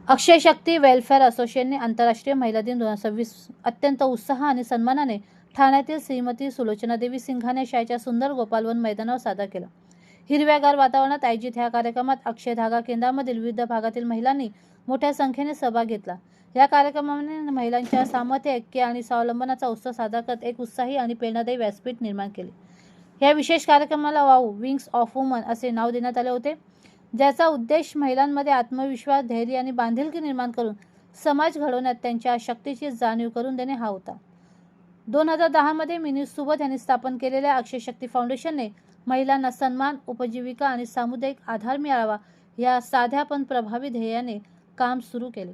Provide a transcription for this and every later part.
अक्षय शक्ती welfare असोसिएशनने आंतरराष्ट्रीय महिला दिन 2026 अत्यंत उत्साह आणि सन्मानाने ठाण्यातील श्रीमती सुलोचना देवी सिंघानिया शाळेच्या सुंदर गोपालवन मैदानावर साजरा केला. हिरव्यागार वातावरणात आयोजित ह्या कार्यक्रमात अक्षय धागा केंद्रामधील विविध भागातील महिलांनी मोठ्या संख्येने सहभाग घेतला. या कार्यक्रमाने महिलांच्या सामर्थ्य, ऐक्य आणि स्वावलंबनाचा उत्सव साजरा करत एक उत्साही आणि प्रेरणादायी व्यासपीठ निर्माण केले. या विशेष कार्यक्रमाला वाव विंग्स ऑफ वुमन असे नाव देण्यात आले होते, ज्याचा उद्देश महिलांमध्ये आत्मविश्वास, धैर्य आणि बांधिलकी निर्माण करून समाज घडवण्यात त्यांच्या शक्तीची जाणीव करून देणे हा होता. 2010 मध्ये मिनी सुबोध यांनी स्थापन केलेल्या अक्षय शक्ती फाउंडेशनने महिलांना सन्मान, उपजीविका आणि सामुदायिक आधार मिळावा या साध्या पण प्रभावी ध्येयाने काम सुरू केले.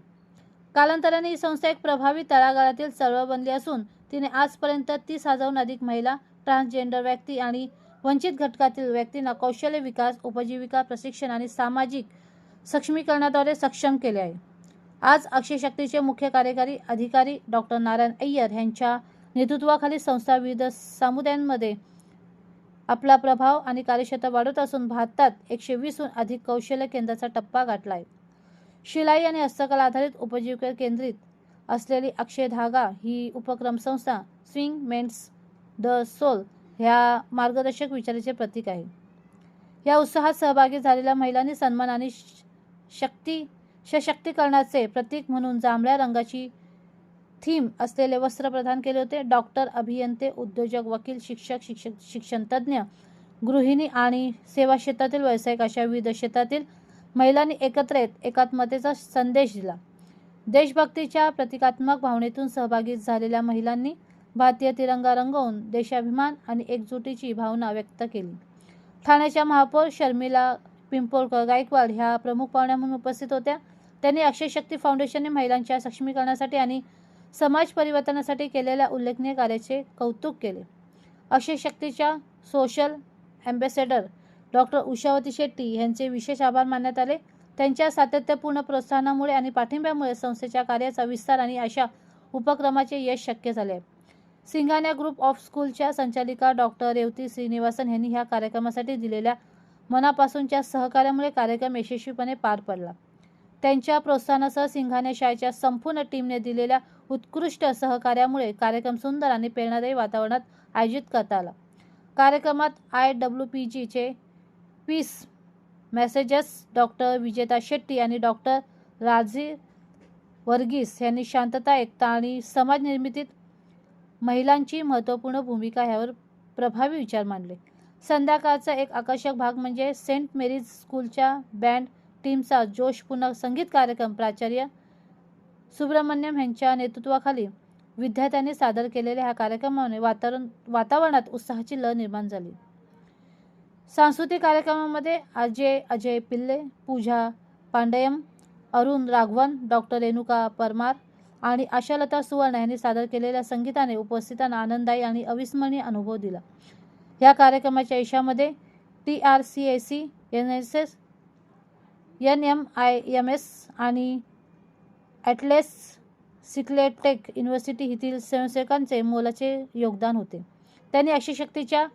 कालांतराने ही संस्था एक प्रभावी तळागाळातील चळवळ बनली असून तिने आजपर्यंत 30,000हून अधिक महिला, ट्रान्सजेंडर व्यक्ती आणि वंचित घटकातील व्यक्तींना कौशल्य विकास, उपजीविका प्रशिक्षण आणि सामाजिक सक्षमीकरणाद्वारे सक्षम केले आहे. आज अक्षय शक्तीचे मुख्य कार्यकारी अधिकारी डॉक्टर नारायण अय्यर यांच्या नेतृत्वाखाली संस्था विविध समुदायांमध्ये आपला प्रभाव आणि कार्यक्षेत्र वाढवत असून भारतात 120हून अधिक कौशल्य केंद्राचा टप्पा गाठला आहे. शिलाई आणि हस्तकला आधारित उपजीविकेवर केंद्रित असलेली अक्षय धागा ही उपक्रम संस्था स्विंग मेंट्स द सोल ह्या मार्गदर्शक विचाराचे प्रतीक आहे. या उत्साहात सहभागी झालेल्या महिलांनी सन्मान आणि सशक्तीकरणाचे प्रतीक म्हणून जांभळ्या रंगाची थीम असलेले वस्त्र प्रदान केले होते. डॉक्टर, अभियंते, उद्योजक, वकील, शिक्षक, शिक्षण तज्ज्ञ, गृहिणी आणि सेवा क्षेत्रातील व्यावसायिक अशा विविध क्षेत्रातील महिलांनी एकत्र येत एकात्मतेचा संदेश दिला. देशभक्तीच्या प्रतिकात्मक भावनेतून सहभागी झालेल्या महिलांनी भारतीय तिरंगा रंगवून देशाभिमान आणि एकजुटीची भावना व्यक्त केली. ठाण्याच्या महापौर शर्मिला पिंपोळकर गायकवाड ह्या प्रमुख पाहुण्या म्हणून उपस्थित होत्या. त्यांनी अक्षय शक्ती फाउंडेशनने महिलांच्या सक्षमीकरणासाठी आणि समाज परिवर्तनासाठी केलेल्या उल्लेखनीय कार्याचे कौतुक केले. अक्षय शक्तीच्या सोशल ॲम्बॅसेडर डॉक्टर उषावती शेट्टी यांचे विशेष आभार मानण्यात आले. त्यांच्या सातत्यपूर्ण प्रोत्साहनामुळे आणि पाठिंब्यामुळे संस्थेच्या कार्याचा विस्तार आणि अशा उपक्रमाचे यश शक्य झाले आहे. सिंघानिया ग्रुप ऑफ स्कूलच्या संचालिका डॉक्टर रेवती श्रीनिवासन यांनी ह्या कार्यक्रमासाठी दिलेल्या मनापासूनच्या सहकार्यामुळे कार्यक्रम यशस्वीपणे पार पडला. त्यांच्या प्रोत्साहनासह सिंघानिया शाळेच्या संपूर्ण टीमने दिलेल्या उत्कृष्ट सहकार्यामुळे कार्यक्रम सुंदर आणि प्रेरणादायी वातावरणात आयोजित करता आला. कार्यक्रमात IWPGचे piece messages doctor Vijeta Shetty आणि डॉक्टर राजीव वर्गीस यांनी शांतता, एकता आणि समाज निर्मितीत महिलांची महत्त्वपूर्ण भूमिका ह्यावर प्रभावी विचार मांडले. संध्याकाळचा एक आकर्षक भाग म्हणजे सेंट मेरीज स्कूलच्या बँड टीमचा जोशपूर्ण संगीत कार्यक्रम. प्राचार्य सुब्रमण्यम यांच्या नेतृत्वाखाली विद्यार्थ्यांनी सादर केलेल्या ह्या कार्यक्रमाने वातावरणात उत्साहाची लहर निर्माण झाली. सांस्कृतिक कार्यक्रमामध्ये अजय पिल्ले, पूजा पांडयम, अरुण राघवन, डॉक्टर रेणुका परमार आणि आशालता सुवर्ण यांनी सादर केलेल्या संगीताने उपस्थितांना आनंददायी आणि अविस्मरणीय अनुभव दिला. या कार्यक्रमाच्या यशामध्ये TRCAC, NSS, NMIMS आणि ॲटलेस सिक्लेटेक युनिव्हर्सिटी येथील स्वयंसेवकांचे मोलाचे योगदान होते. त्यांनी अक्षय शक्तीच्या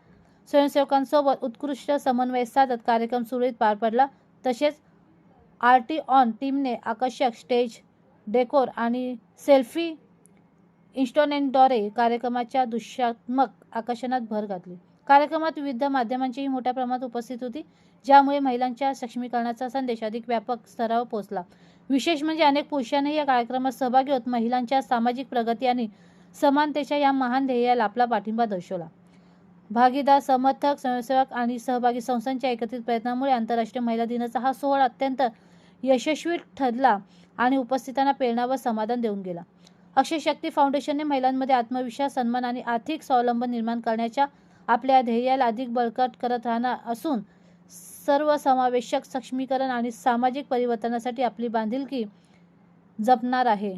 स्वयंसेवकांसोबत उत्कृष्ट समन्वय साधत कार्यक्रम सुरळीत पार पडला. तसेच आरटी ऑन टीमने आकर्षक स्टेज डेकोर आणि सेल्फी इन्स्टॉलेशनद्वारे कार्यक्रमाच्या दृश्यात्मक आकर्षणात भर घातली. कार्यक्रमात विविध माध्यमांचीही मोठ्या प्रमाणात उपस्थित होती, ज्यामुळे महिलांच्या सक्षमीकरणाचा संदेश अधिक व्यापक स्तरावर पोहोचला. विशेष म्हणजे अनेक पुरुषांनी या कार्यक्रमात सहभागी होत महिलांच्या सामाजिक प्रगती आणि समानतेच्या या महान ध्येयाला आपला पाठिंबा दर्शवला. भागीदार, समर्थक, स्वयंसेवक आणि सहभागी संस्थांच्या एकत्रित प्रयत्नामुळे आंतरराष्ट्रीय महिला दिनाचा हा सोहळा अत्यंत यशस्वी ठरला आणि उपस्थितांना प्रेरणा व समाधान देऊन गेला. अक्षय शक्ती फाउंडेशनने महिलांमध्ये आत्मविश्वास, सन्मान आणि आर्थिक स्वावलंबन निर्माण करण्याच्या आपल्या ध्येयाला अधिक बळकट करत राहणार असून सर्वसमावेशक सक्षमीकरण आणि सामाजिक परिवर्तनासाठी आपली बांधिलकी जपणार आहे.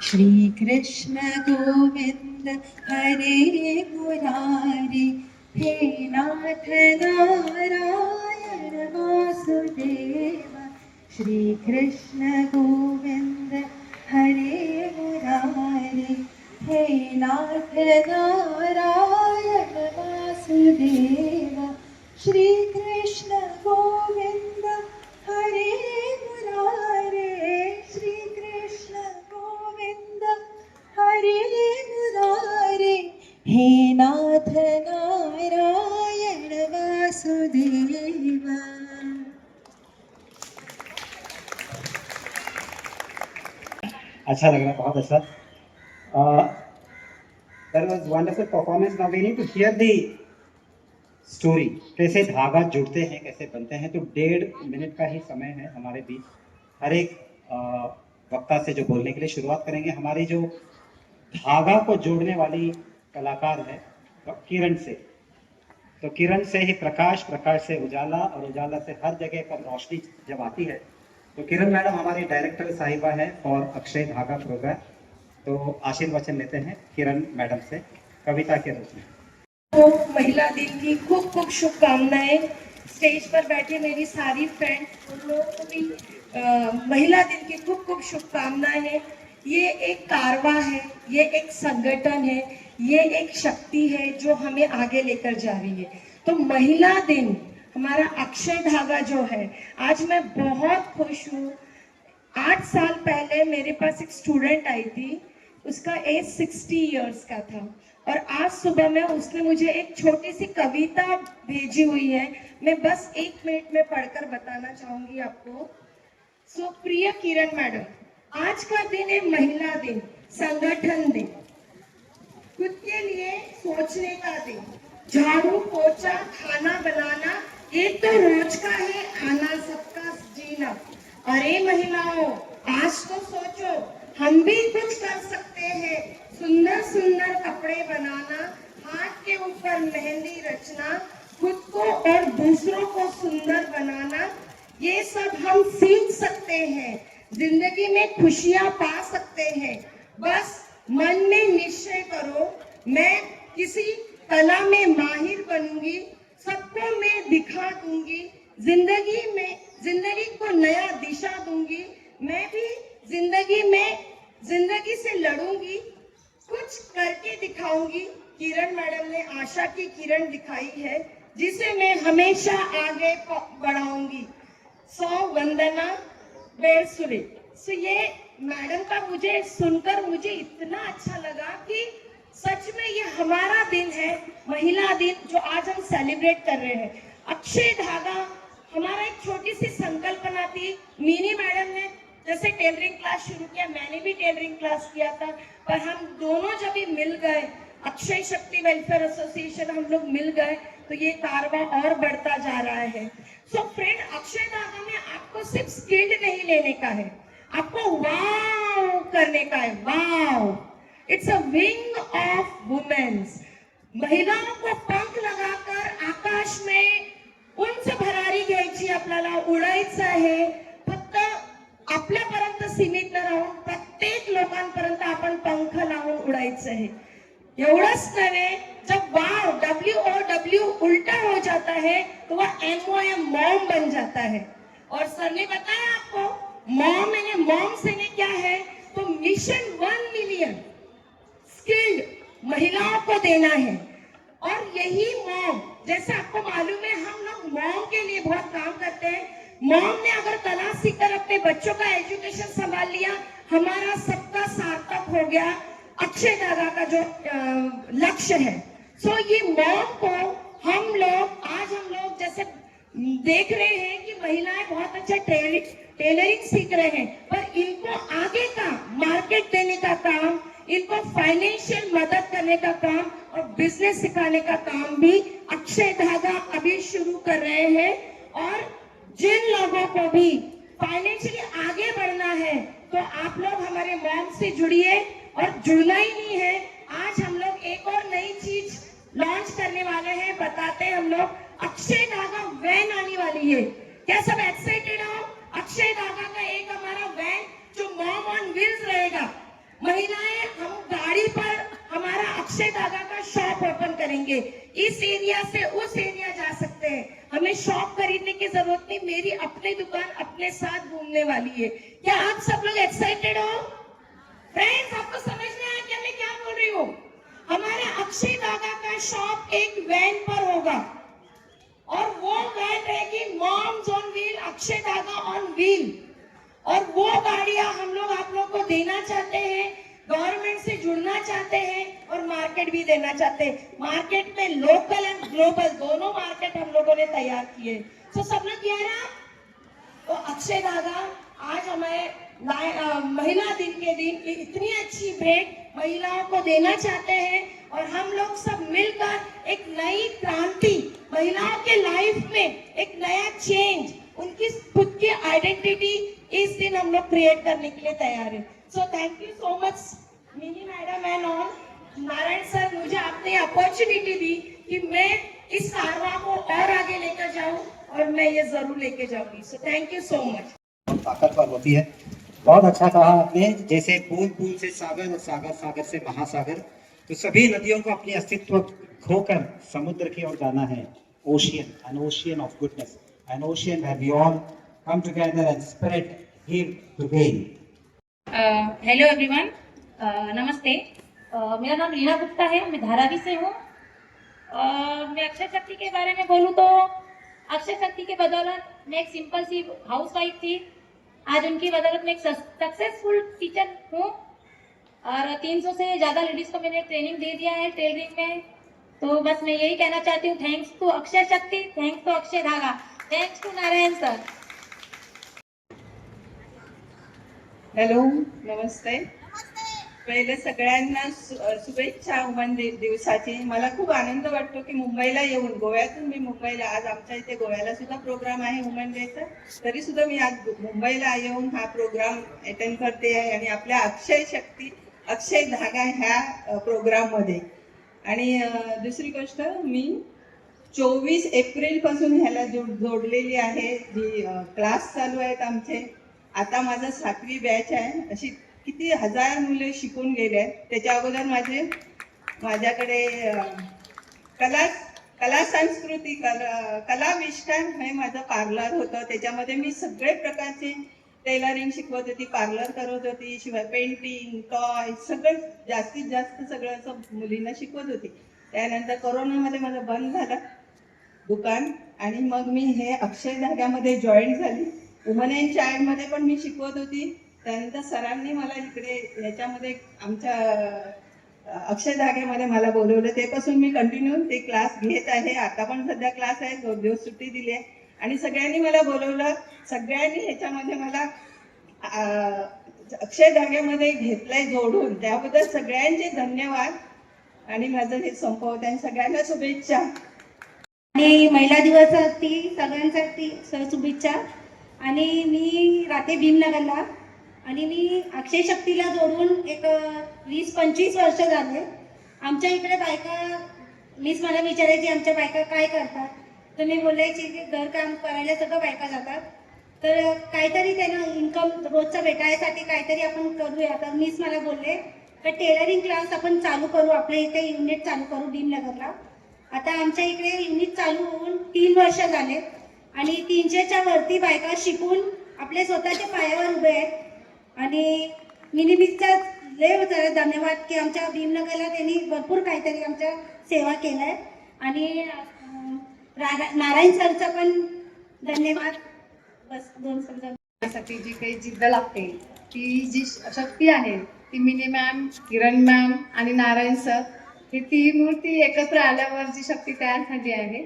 श्री कृष्ण गोविंद हरे मुरारी, हे नाथ नारायण वासुदेव। श्री कृष्ण गोविंद हरे मुरारी, हे नाथ नारायण वासुदेव। श्री कृष्ण गोविंद हरे मुरारे, श्री कृष्ण गोविंद हरे मुरारे, हे नाथ नारायण वासुदेव। अच्छा लग रहा है, बहुत अच्छा। That was wonderful performance. Now we need to hear the story. कैसे धागा जुड़ते हैं, कैसे बनते हैं। तो 1.5 मिनट का ही समय है हमारे बीच। हर एक वक्ता से जो बोलने के लिए शुरुआत करेंगे, हमारी जो धागा को जोड़ने वाली कलाकार है किरण से। तो किरण से ही प्रकाश, प्रकाश से उजाला, और उजाला से हर जगह पर रोशनी जब आती है। तो किरण मैडम हमारी डायरेक्टर साहिबा है फॉर अक्षय धागा प्रोग्राम। तो आशीर्वचन लेते हैं किरण मैडम से कविता के रूप में। तो महिला दिन की खूब खूब शुभकामनाएं। स्टेज पर बैठे मेरी सारी फ्रेंड, उन लोगों को भी महिला दिन की खूब खूब शुभकामनाएं हैं। ये एक कारवा है, ये एक संगठन है, ये एक शक्ति है जो हमें आगे लेकर जा रही है। तो महिला दिन हमारा अक्षय धागा जो है, आज मैं बहुत खुश हूँ। 8 साल पहले मेरे पास एक स्टूडेंट आई थी, उसका एज 60 इयर्स का था, और आज सुबह में उसने मुझे एक छोटी सी कविता भेजी हुई है। मैं बस 1 मिनट में पढ़कर बताना चाहूंगी आपको। सो प्रिय किरण मैडम, आज का दिन है महिला दिन, संगठन दिन, खुद के लिए सोचने का दिन। झाड़ू पोछा खाना बनाना ये तो रोज का है, आना सबका जीना। अरे महिलाओं, आज तो सोचो, हम भी कुछ कर सकते हैं। सुंदर सुंदर कपड़े बनाना, हाथ को सुंदर बनाना, ये सब हम सीख सकते हैं, जिंदगी में खुशियां पा सकते हैं। बस मन में निश्चय करो, मैं किसी कला में माहिर बनूंगी, सबको मैं दिखा दूंगी, जिंदगी को नया दिशा दूंगी, मैं भी जिंदगी से लड़ूंगी, कुछ करके दिखाऊंगी। किरण मैडम ने आशा की किरण दिखाई है, जिसे मैं हमेशा आगे बढ़ाऊंगी। सो वंदना बेरसुरे। सो ये मैडम का मुझे सुनकर मुझे इतना अच्छा लगा कि सच में ये हमारा दिन है, महिला दिन, जो आज हम सेलिब्रेट कर रहे हैं। अक्षय धागा हमारा एक छोटी सी संकल्पना थी। मिनी मैडम ने जैसे टेलरिंग क्लास शुरू किया, मैंने भी टेलरिंग क्लास किया था, पर हम दोनों जब भी मिल गए, अक्षय शक्ति वेलफेयर एसोसिएशन हम लोग मिल गए, तो ये कारवां और बढ़ता जा रहा है। सो फ्रेंड, अक्षय धागा में आपको सिर्फ स्किल्ड नहीं लेने का है, आपको वाव करने का है। Wow, it's a wing of women's. महिलाओं को पंख लगाकर आकाश में उंच भरारी घ्यायची, आपल्याला उडायचं आहे। फक्त आपल्यापर्यंत सीमित न राहून प्रत्येक लोकांपर्यंत आपण पंख लावून उडायचं आहे। एवढंच नव्हे, जब वाव WOW उल्टा हो जाता है तो वह MOM मॉम बन जाता है। और सर ने बताया आपको मॉम से क्या है, तो मिशन 1 मिलियन स्किल्ड महिलाओं को देना है। और यही मॉम, जैसे आपको मालूम है, हम लोग मॉम के लिए बहुत काम करते हैं। मॉम ने अगर कला सीखकर अपने बच्चों का एजुकेशन संभाल लिया, हमारा सबका सार्थक हो गया अक्षय धागा का जो लक्ष्य है। सो ये मॉम को हम लोग जैसे देख रहे हैं कि महिलाएं बहुत अच्छा टेलरिंग सीख रहे हैं, पर इनको आगे का मार्केट देने का काम, इनको फाइनेंशियल मदद करने का काम और बिजनेस सिखाने का काम भी अक्षय धागा अभी शुरू कर रहे हैं। और जिन लोगों को भी फाइनेंशियली आगे बढ़ना है, तो आप लोग हमारे मॉम से जुड़िए। और जुड़ना ही नहीं है, आज हम लोग एक और नई चीज लॉन्च करने वाले हैं, बताते हैं हम लोग। अक्षय धागा वैन आने वाली है, क्या सब एक्साइटेड हो? अक्षय धागा का एक हमारा वैन जो मॉम ऑन व्हील्स रहेगा। महिलाएं, हम गाड़ी पर हमारा अक्षय धागा का शॉप ओपन करेंगे, इस एरिया से उस एरिया जा सकते हैं, हमें शॉप खरीदने की जरूरत नहीं, मेरी अपनी दुकान अपने साथ घूमने वाली है। क्या आप सब लोग एक्साइटेड हो? फ्रेंड्स, आपको समझ में आया क्या मैं क्या बोल रही हूँ? हमारे अक्षय धागा का शॉप एक वैन पर होगा, और वो वैन रहेगी मॉम्स ऑन व्हील, अक्षय धागा ऑन व्हील। और वो गाड़ियां हम लोग आप लोग को देना चाहते हैं, गवर्नमेंट से जुड़ना चाहते हैं, और मार्केट भी देना चाहते हैं। मार्केट में लोकल एंड ग्लोबल दोनों मार्केट हम लोगों ने तैयार किए। तो सब लोग किया ना? तो अक्षय धागा आज हमें महिला दिन के दिन इतनी अच्छी भेंट महिलाओं को देना चाहते हैं, और हम लोग सब मिलकर एक नई क्रांति महिलाओं के लाइफ में, एक नया चेंज, उनकी खुद की आइडेंटिटी इस दिन हम लोग क्रिएट करने के लिए तैयार है। So thank you so much mini madam end all. Narayan sir, मुझे आपने अपॉर्चुनिटी दी कि मैं इस कारवां को और आगे लेकर जाऊं, और मैं ये जरूर लेके जाऊंगी। So thank you so much. ताकतवर होती है। बहुत अच्छा कहा आपने, जैसे बूंद बूंद से सागर और सागर सागर से महासागर, तो सभी नदियों को अपनी अस्तित्व खोकर समुद्र की ओर जाना है। Ocean, an ocean of goodness, an ocean where we all come together and spread here to gain. Hello everyone, नमस्ते। मेरा नाम रीना गुप्ता है, मैं धारावी से हूँ। मैं अक्षय शक्ति के बारे में बोलूँ तो अक्षय शक्ति के बदौलत मैं एक सिंपल सी हाउस वाइफ थी, आज उनकी बदौलत मैं एक सक्सेसफुल टीचर हूँ, और 300 से ज़्यादा लेडीज को मैंने ट्रेनिंग दे दिया है टेलरिंग में। तो बस मैं यही कहना चाहती हूँ, थैंक्स टू अक्षय शक्ति, thanks to Akshay Dhaga, thanks to Narayan sir. Hello, नमस्ते। पहिले सगळ्यांना शुभेच्छा वुमन दिवसाची। मला खूप आनंद वाटतो की मुंबईला येऊन, गोव्यातून मी मुंबईला, आज आमच्या इथे गोव्याला सुद्धा प्रोग्राम आहे वुमन डेचा, तरी सुद्धा मी आज मुंबईला येऊन हा प्रोग्राम अटेंड करते आहे, आणि आपल्या अक्षय शक्ती, अक्षय धागा ह्या प्रोग्राम मध्ये। आणि दुसरी गोष्ट, मी 24 एप्रिल पासून ह्याला जोडलेली आहे. जी क्लास चालू आहेत आमचे. आता माझं 7वी बॅच आहे. अशी किती हजार मुले शिकून गेले आहेत. त्याच्या अगोदर माझ्याकडे कला कला संस्कृती कला मिष्टान हे माझं पार्लर होतं. त्याच्यामध्ये मी सगळे प्रकारचे टेलरिंग शिकवत होती, पार्लर करत होती, शिवाय पेंटिंग, टॉय सगळं जास्तीत जास्त सगळं असं मुलींना शिकवत होती. त्यानंतर कोरोनामध्ये माझं बंद झालं दुकान आणि मग मी हे अक्षय धाग्यामध्ये जॉईन झाली. वुमन अँड चाइल्डमध्ये पण मी शिकवत होती. त्यानंतर सरांनी मला इकडे ह्याच्यामध्ये आमच्या अक्षय धाग्यामध्ये मला बोलवलं. तेपासून मी कंटिन्यू ते क्लास घेत आहे. आता पण सध्या क्लास आहे, 2 दिवस सुट्टी दिली आहे. आणि सगळ्यांनी मला बोलवलं, सगळ्यांनी ह्याच्यामध्ये मला अक्षय धाग्यामध्ये घेतलंय जोडून. त्याबद्दल सगळ्यांचे धन्यवाद. आणि माझं हे संपवत आहे. सगळ्यांना शुभेच्छा. आणि महिला दिवसासाठी सगळ्यांसाठी शुभेच्छा. आणि मी राहते भीमनगरला आणि मी अक्षय शक्तीला जोडून एक 20-25 वर्ष झाले. आमच्या इकडे बायका मला विचारायची आमच्या बायका काय करतात, तर मी बोलायची की घरकाम करायला सगळं बायका जातात, तर काहीतरी त्यांना इन्कम रोजचा भेटायसाठी काहीतरी आपण करूया. तर मला बोलले तर टेलरिंग क्लास आपण चालू करू, आपल्या इथे युनिट चालू करू भीमनगरला. आता आमच्या इकडे युनिट चालू होऊन 3 वर्ष झाले आणि 300च्या वरती बायका शिकून आपले स्वतःच्या पायावर उभे आहेत. आणि मिनिमितचा लय जरा धन्यवाद की आमच्या भीमनगरला त्यांनी भरपूर काहीतरी आमच्या सेवा केलाय. आणि नारायण सरचा पण धन्यवाद. बस 2 शब्द. साठी जी काही जिद्द लागते, ती जी शक्ती आहे ती मिनी मॅम, किरण मॅम आणि नारायण सर ही 3 मूर्ती एकत्र आल्यावर जी शक्ती तयार झाली आहे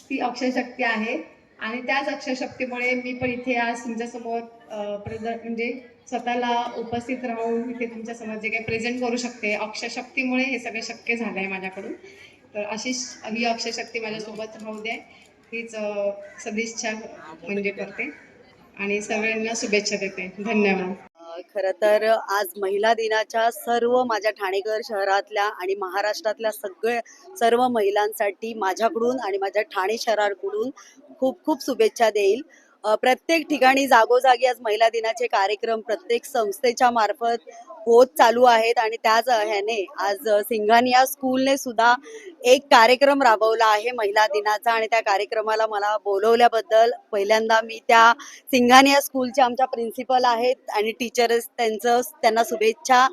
ती अक्षय शक्ती आहे. आणि त्याच अक्षय शक्तीमुळे मी पण इथे आज तुमच्यासमोर म्हणजे स्वतःला उपस्थित राहून इथे तुमच्यासमोर जे काही प्रेझेंट करू शकते. अक्षय शक्तीमुळे हे सगळं शक्य झालं आहे माझ्याकडून. तर अशीच ही अक्षय शक्ती माझ्यासोबत राहू दे हीच सदिच्छा म्हणजे करते आणि सगळ्यांना शुभेच्छा देते. धन्यवाद. खरं तर आज महिला दिनाच्या सर्व माझ्या ठाणेघर शहरातल्या आणि महाराष्ट्रातल्या सर्व महिलांसाठी माझ्याकडून आणि माझ्या ठाणे शहराकडून खूप खूप शुभेच्छा देईल. प्रत्येक ठिकाणी जागोजागी आज महिला दिनाचे कार्यक्रम प्रत्येक संस्थेच्या मार्फत होत चालू आहेत आणि त्याच ह्याने आज सिंघानिया स्कूलने सुद्धा एक कार्यक्रम राबवला आहे महिला दिनाचा. आणि त्या कार्यक्रमाला मला बोलवल्याबद्दल पहिल्यांदा मी त्या सिंघानिया स्कूलच्या आमच्या प्रिन्सिपल आहेत आणि टीचर्स त्यांना शुभेच्छा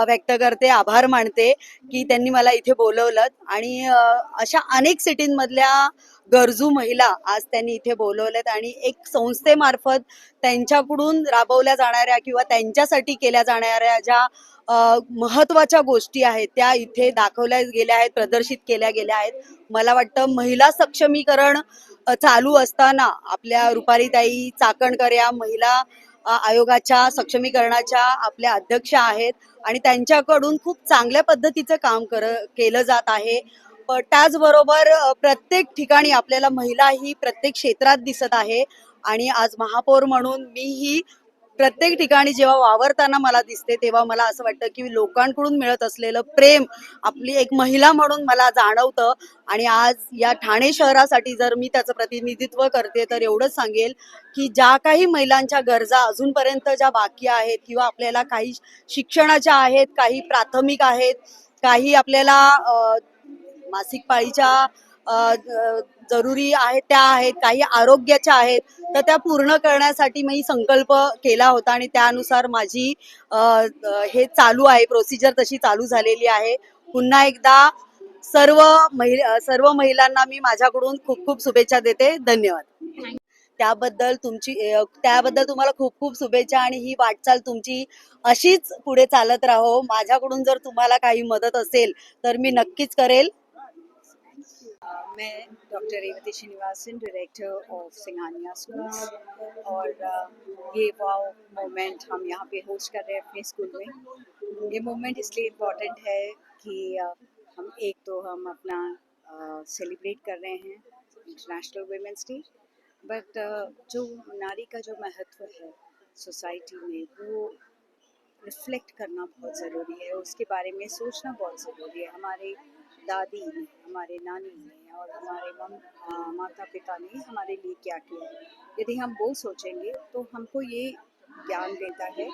व्यक्त करते, आभार मानते की त्यांनी मला इथे बोलवलं. आणि अशा अनेक सिटींमधल्या गरजू महिला आज त्यांनी इथे बोलवल्यात आणि एक संस्थेमार्फत त्यांच्याकडून राबवल्या जाणाऱ्या किंवा त्यांच्यासाठी केल्या जाणाऱ्या ज्या महत्त्वाच्या गोष्टी आहेत त्या इथे दाखवल्या गेल्या आहेत, प्रदर्शित केल्या गेल्या आहेत. मला वाटतं महिला सक्षमीकरण चालू असताना आपल्या रुपालीताई चाकणकर या महिला आयोगाच्या सक्षमीकरणाच्या आपल्या अध्यक्ष आहेत आणि त्यांच्याकडून खूप चांगल्या पद्धतीचं काम केलं जात आहे. पण त्याचबरोबर प्रत्येक ठिकाणी आपल्याला महिला ही प्रत्येक क्षेत्रात दिसत आहे. आणि आज महापौर म्हणून मीही प्रत्येक ठिकाणी जेव्हा वावरताना मला दिसते तेव्हा मला असं वाटतं की लोकांकडून मिळत असलेलं प्रेम आपली एक महिला म्हणून मला जाणवतं. आणि आज या ठाणे शहरासाठी जर मी त्याचं प्रतिनिधित्व करते तर एवढंच सांगेल की ज्या काही महिलांच्या गरजा अजूनपर्यंत ज्या बाकी आहेत किंवा आपल्याला काही शिक्षणाच्या आहेत, काही प्राथमिक आहेत, काही आपल्याला मासिक पाळीच्या जरुरी आहेत त्या आहेत, काही आरोग्याच्या आहेत, तर त्या पूर्ण करण्यासाठी मी संकल्प केला होता आणि त्यानुसार माझी हे चालू आहे, प्रोसिजर तशी चालू झालेली आहे. पुन्हा एकदा सर्व महिलांना मी माझ्याकडून खूप खूप शुभेच्छा देते. धन्यवाद. त्याबद्दल तुम्हाला खूप खूप शुभेच्छा आणि ही वाटचाल तुमची अशीच पुढे चालत राहो. माझ्याकडून जर तुम्हाला काही मदत असेल तर मी नक्कीच करेल. मैं doctor Revathi Srinivasan, director of Singhania schools, और ये वाव मोमेंट हम यहाँ पे होस्ट कर रहे हैं अपने स्कूल में. ये मोमेंट इसलिए इम्पॉर्टेंट है कि हम अपना सेलिब्रेट कर रहे हैं इंटरनेशनल वुमेन्स डे, बट जो नारी का जो महत्व है सोसाइटी में वो रिफ्लेक्ट करना बहुत ज़रूरी है, उसके बारे में सोचना बहुत ज़रूरी है. हमारे दादी ने, हमारे नानी ने और हमारे माता पिता ने हमारे लिए क्या किया। यदि हम वो सोचेंगे तो हमको ये ज्ञान देता है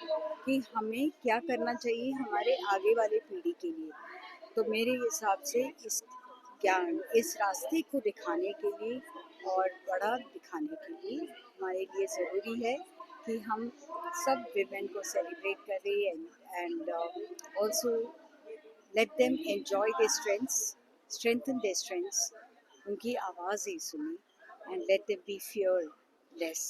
कि हमें क्या करना चाहिए हमारे आगे वाले पीढ़ी के लिए। तो मेरे हिसाब से इस ज्ञान, इस रास्ते को दिखाने के लिए और बड़ा दिखाने के लिए हमारे लिए ज़रूरी है कि हम सब विमेन को सेलिब्रेट करें end also let them enjoy their strengths, strengthen their strengths, उनकी आवाज़ ही सुनी and let them be fearless,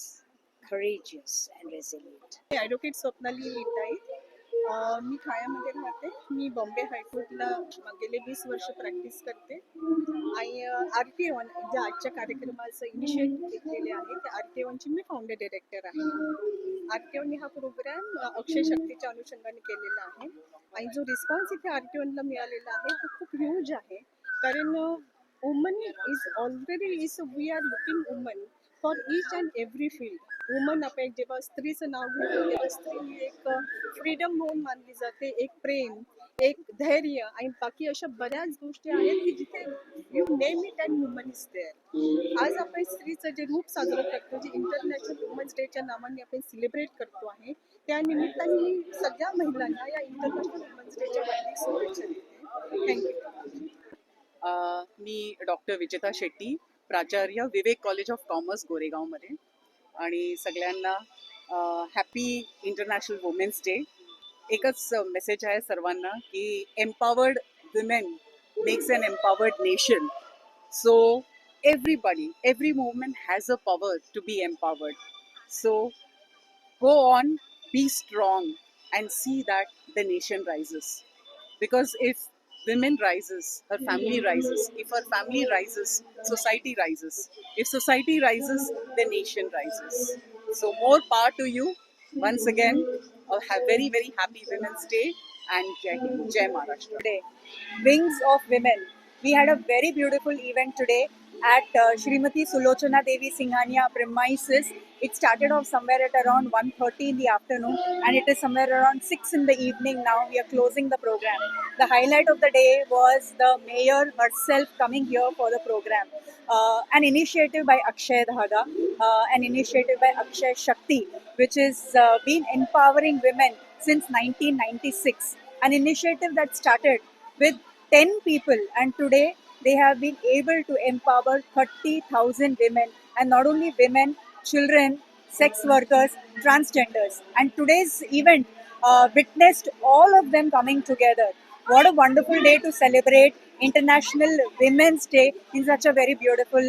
courageous and resilient. Advocate Swapnali Lingayat. मी ठाण्यामध्ये राहते. मी बॉम्बे हायकोर्टला गेले 20 वर्ष प्रॅक्टिस करते आणि RT1 ज्या आजच्या कार्यक्रमाचं इनिशिएटिव्ह घेतलेले आहे त्या RT1ची मी फाउंडर डायरेक्टर आहे. RT1 हा प्रोग्राम अक्षय शक्तीच्या अनुषंगाने केलेला आहे आणि जो रिस्पॉन्स इथे RT1ला मिळालेला आहे तो खूप ह्यूज आहे. कारण woman is already we are looking woman for each and every field. Woman आपण जेव्हा स्त्रीचं नाव घेतो तेव्हा स्त्री ही एक फ्रीडम म्हणून मानली जाते, एक प्रेम, एक धैर्य आणि बाकी अशा बऱ्याच गोष्टी आहेत की जिथे you name it and woman is there. आज आपण स्त्रीचं जे रूप साजरं करतो, जे इंटरनॅशनल वुमन्स डेच्या नावाने आपण सेलिब्रेट करतो आहे, त्या निमित्ताने मी सगळ्या महिलांना या इंटरनॅशनल वुमन्स डेच्या हार्दिक शुभेच्छा देते. थँक्यू. मी डॉक्टर विजेता शेट्टी, प्राचार्य विवेक कॉलेज ऑफ कॉमर्स गोरेगावमध्ये. आणि सगळ्यांना हॅपी इंटरनॅशनल वुमेन्स डे. एकच मेसेज आहे सर्वांना की empowered women makes an empowered nation. So everybody, every woman has a power to be empowered. So go on, be strong and see that the nation rises. Because if women rises, her family rises. If her family rises, society rises. If society rises, the nation rises. So more power to you. Once again, a very, very happy Women's Day and Jai Hind, Jai Maharashtra. Today, Wings of Women. We had a very beautiful event today at Shrimati Sulochana Devi Singhania premises. It started off somewhere at around 1:30 in the afternoon and it is somewhere around 6 in the evening now. We are closing the program. The highlight of the day was the mayor herself coming here for the program. An initiative by Akshay Dhaga, an initiative by Akshay Shakti, which is been empowering women since 1996. An initiative that started with 10 people and today they have been able to empower 30,000 women, and not only women, children, sex workers, transgenders. And today's event witnessed all of them coming together. What a wonderful day to celebrate International Women's Day in such a very beautiful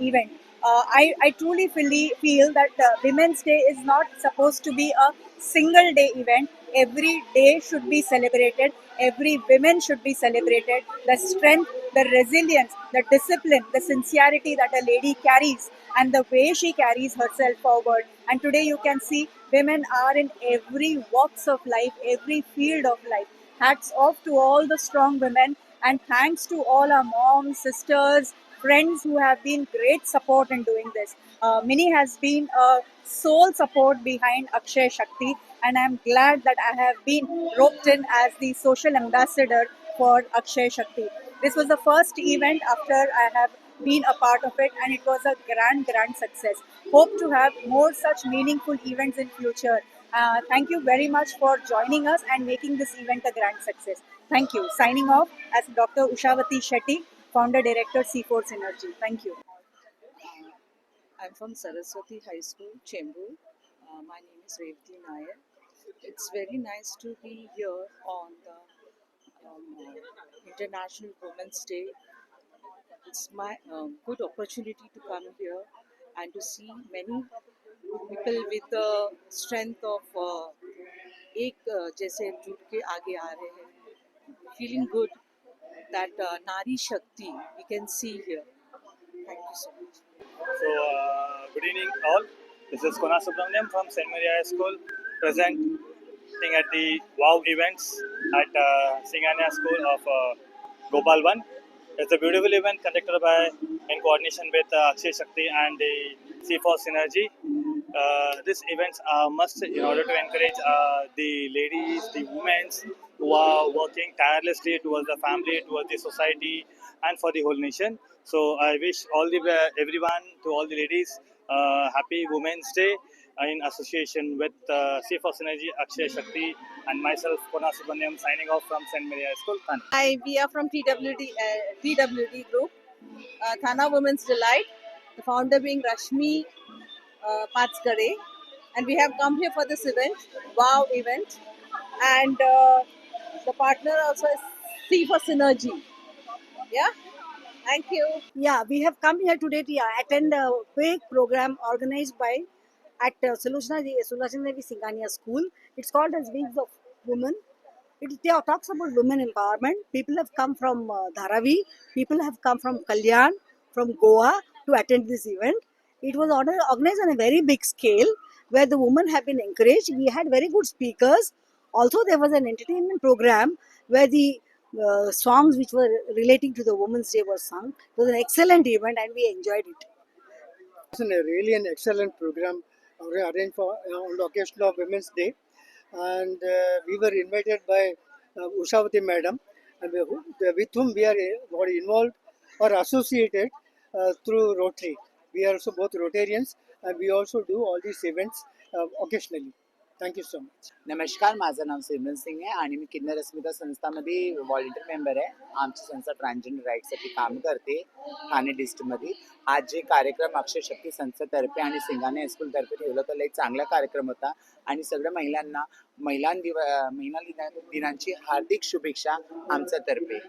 event. I truly feel that Women's Day is not supposed to be a single day event. Every day should be celebrated. Every woman should be celebrated. The strength, the resilience, the discipline, the sincerity that a lady carries and the way she carries herself forward. And today you can see women are in every walks of life, every field of life. Hats off to all the strong women and thanks to all our moms, sisters, friends who have been great support in doing this. Minnie has been a sole support behind Akshay Shakti and I'm glad that I have been roped in as the social ambassador for Akshay Shakti. This was the first event after I have been a part of it and it was a grand success. Hope to have more such meaningful events in future. Thank you very much for joining us and making this event a grand success. Thank you. Signing off as Dr. Ushavati Shetty, Founder Director C4 Synergy. Thank you. I'm from Saraswati High School, Chembur. My name is Revati Nair. It's very nice to be here on the International Women's Day. It's my good opportunity to come here and to see many people with the strength of एक जैसे जुट के आगे आ रहे हैं. Feeling good that Nari Shakti we can see here. Thank you so much. So, good evening all. This is Kona Subramaniam from St. Maria High School, presenting at the WOW events at Singhania School of Gopal 1. It's a beautiful event conducted by, in coordination with Akshay Shakti and the C4 Synergy. These events are must in order to encourage the ladies, the women who are working tirelessly towards the family, towards the society, and for the whole nation. So I wish everyone, to all the ladies, happy Women's Day in association with CFA Synergy, Akshay Shakti, and myself, Kona Subramaniam, signing off from St. Mary High School, Thane. Hi, we are from TWD Group, Thana Women's Delight, the founder being Rashmi Patskare, and we have come here for this event, WOW event, and the partner also is C for Synergy. Yeah, thank you. Yeah, we have come here today to attend a big program organized by at Sulochana Devi Singhania School. It's called as Wings of Women. It talks about women empowerment. People have come from Dharavi, people have come from Kalyan, from Goa to attend this event. It was organized on a very big scale where the women have been encouraged. We had very good speakers. Also, there was an entertainment program where the songs which were relating to the Women's Day were sung. It was an excellent event and we enjoyed it. It's really an excellent program arranged for on the occasion of Women's Day, and we were invited by Ushavati Madam, and with whom we are got involved or associated through Rotary. We are also both Rotarians, and we also do all these events occasionally. Thank you so much. नमस्कार, माझं नाव सिमरन सिंग आहे आणि मी किन्नर अस्मिता संस्थामध्ये volunteer member आहे. आमची संस्था transgender राईटसाठी काम करते ठाणे डिस्ट्रिक्टमध्ये. आज जे कार्यक्रम अक्षय शक्ती संस्थेतर्फे आणि सिंघाणे हायस्कूलतर्फे ठेवला तर एक चांगला कार्यक्रम होता आणि सगळ्या महिला दिनांची हार्दिक शुभेच्छा आमच्यातर्फे.